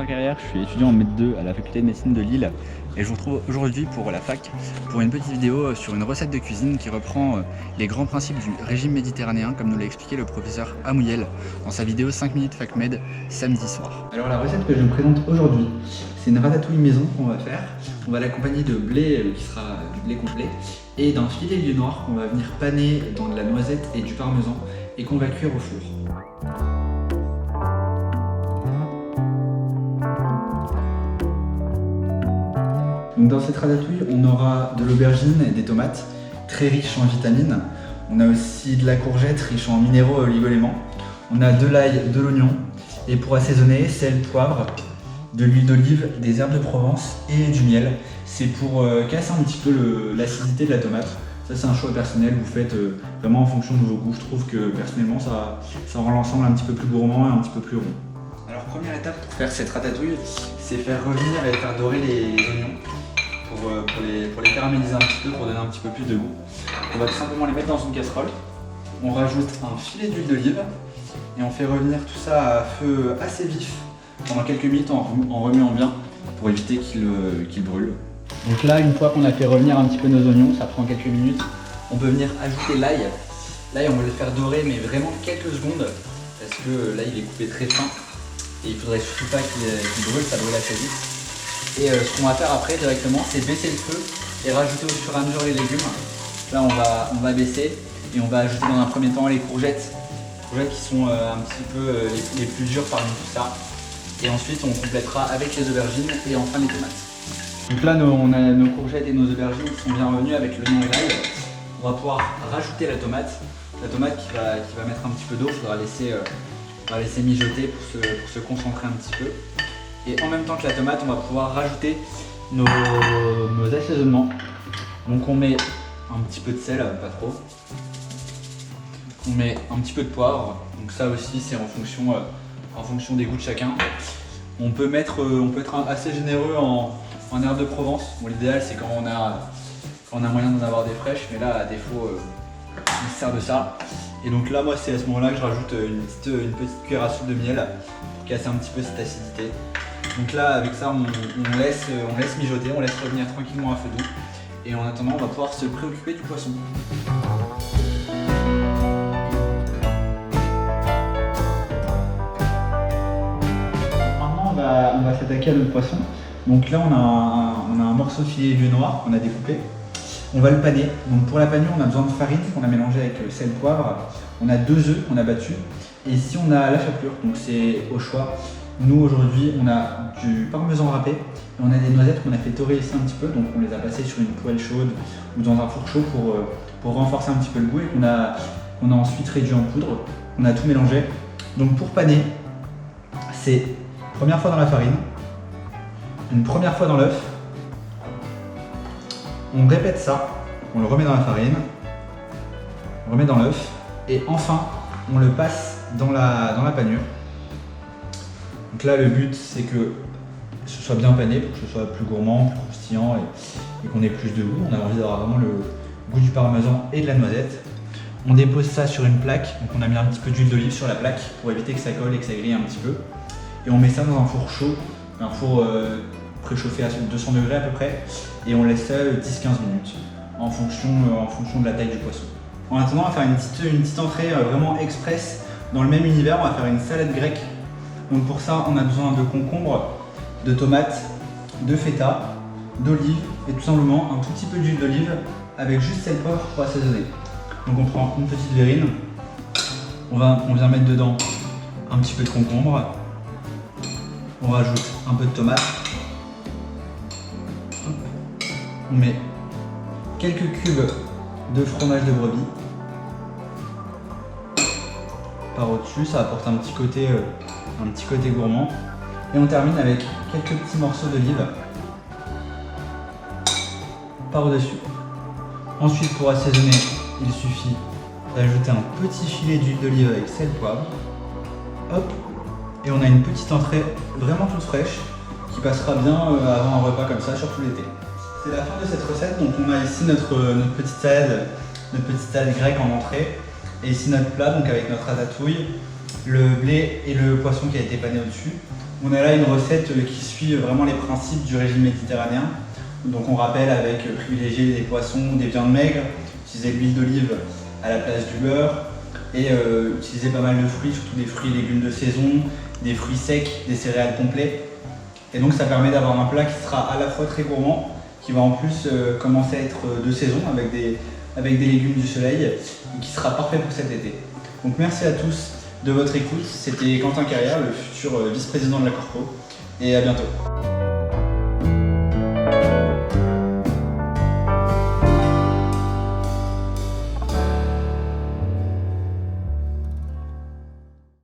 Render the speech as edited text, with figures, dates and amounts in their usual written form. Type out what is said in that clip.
François Carrière, je suis étudiant en Maître 2 à la faculté de médecine de Lille et je vous retrouve aujourd'hui pour la fac pour une petite vidéo sur une recette de cuisine qui reprend les grands principes du régime méditerranéen comme nous l'a expliqué le professeur Amouyel dans sa vidéo 5 minutes FacMed samedi soir. Alors la recette que je me présente aujourd'hui, c'est une ratatouille maison qu'on va faire. On va l'accompagner de blé qui sera du blé complet et d'un filet d'huile noire qu'on va venir paner dans de la noisette et du parmesan et qu'on va cuire au four. Donc dans cette ratatouille, on aura de l'aubergine et des tomates, très riches en vitamines. On a aussi de la courgette, riche en minéraux et oligo-éléments. On a de l'ail, de l'oignon. Et pour assaisonner, sel, poivre, de l'huile d'olive, des herbes de Provence et du miel. C'est pour casser un petit peu l'acidité de la tomate. Ça c'est un choix personnel, vous faites vraiment en fonction de vos goûts. Je trouve que personnellement ça rend l'ensemble un petit peu plus gourmand et un petit peu plus rond. Alors première étape pour faire cette ratatouille, c'est faire revenir et faire dorer les oignons. Pour les caraméliser un petit peu, pour donner un petit peu plus de goût. On va tout simplement les mettre dans une casserole. On rajoute un filet d'huile d'olive et on fait revenir tout ça à feu assez vif pendant quelques minutes en remuant bien pour éviter qu'il brûle. Donc là, une fois qu'on a fait revenir un petit peu nos oignons, ça prend quelques minutes, on peut venir ajouter l'ail. L'ail, on va le faire dorer mais vraiment quelques secondes parce que l'ail il est coupé très fin et il faudrait surtout pas qu'il brûle, ça brûle assez vite. Et ce qu'on va faire après directement, c'est baisser le feu et rajouter au fur et à mesure les légumes. Là on va baisser et on va ajouter dans un premier temps les courgettes qui sont un petit peu les plus dures parmi tout ça. Et ensuite on complétera avec les aubergines et enfin les tomates. Donc là on a nos courgettes et nos aubergines qui sont bien revenues avec l'oignon et l'ail. On va pouvoir rajouter la tomate qui va mettre un petit peu d'eau, il faudra laisser mijoter pour se concentrer un petit peu. Et en même temps que la tomate, on va pouvoir rajouter nos assaisonnements. Donc on met un petit peu de sel, pas trop. On met un petit peu de poivre. Donc ça aussi c'est en fonction des goûts de chacun. On peut être assez généreux en herbes de Provence. Bon, l'idéal c'est quand on a moyen d'en avoir des fraîches, mais là à défaut on se sert de ça. Et donc là moi c'est à ce moment là que je rajoute une petite cuillère à soupe de miel pour casser un petit peu cette acidité. Donc là avec ça on laisse mijoter, on laisse revenir tranquillement à feu doux. Et en attendant on va pouvoir se préoccuper du poisson. Maintenant on va s'attaquer à notre poisson. Donc là on a un morceau de filet d'huile noire qu'on a découpé. On va le paner. Donc pour la panure on a besoin de farine qu'on a mélangée avec sel, poivre. On a 2 œufs qu'on a battus. Et ici on a la chapelure, donc c'est au choix. Nous aujourd'hui on a du parmesan râpé et on a des noisettes qu'on a fait dorer ici un petit peu, donc on les a passées sur une poêle chaude ou dans un four chaud pour renforcer un petit peu le goût et qu'on a ensuite réduit en poudre. On a tout mélangé. Donc pour paner, c'est première fois dans la farine, une première fois dans l'œuf, on répète ça, on le remet dans la farine, on remet dans l'œuf et enfin on le passe dans la panure. Donc là le but c'est que ce soit bien pané pour que ce soit plus gourmand, plus croustillant et qu'on ait plus de goût. On a envie d'avoir vraiment le goût du parmesan et de la noisette. On dépose ça sur une plaque, donc on a mis un petit peu d'huile d'olive sur la plaque pour éviter que ça colle et que ça grille un petit peu. Et on met ça dans un four chaud, un four préchauffé à 200 degrés à peu près, et on laisse ça 10-15 minutes en fonction de la taille du poisson. En attendant, on va faire une petite entrée vraiment express dans le même univers. On va faire une salade grecque. Donc pour ça, on a besoin de concombres, de tomates, de feta, d'olive et tout simplement un tout petit peu d'huile d'olive avec juste sel, poivre pour assaisonner. Donc on prend une petite verrine, on vient mettre dedans un petit peu de concombre, on rajoute un peu de tomate, on met quelques cubes de fromage de brebis par au-dessus, ça apporte un petit côté gourmand. Et on termine avec quelques petits morceaux d'olive par au-dessus. Ensuite pour assaisonner, il suffit d'ajouter un petit filet d'huile d'olive avec sel, poivre. Hop, et on a une petite entrée vraiment toute fraîche qui passera bien avant un repas comme ça, surtout l'été. C'est la fin de cette recette, donc on a ici notre petite salade grecque en entrée. Et ici notre plat, donc avec notre ratatouille, le blé et le poisson qui a été pané au-dessus. On a là une recette qui suit vraiment les principes du régime méditerranéen. Donc on rappelle avec privilégier des poissons, des viandes maigres, utiliser de l'huile d'olive à la place du beurre et utiliser pas mal de fruits, surtout des fruits et légumes de saison, des fruits secs, des céréales complets. Et donc ça permet d'avoir un plat qui sera à la fois très gourmand, qui va en plus commencer à être de saison avec des légumes du soleil et qui sera parfait pour cet été. Donc merci à tous de votre écoute. C'était Quentin Carrière, le futur vice-président de la Corpo, et à bientôt.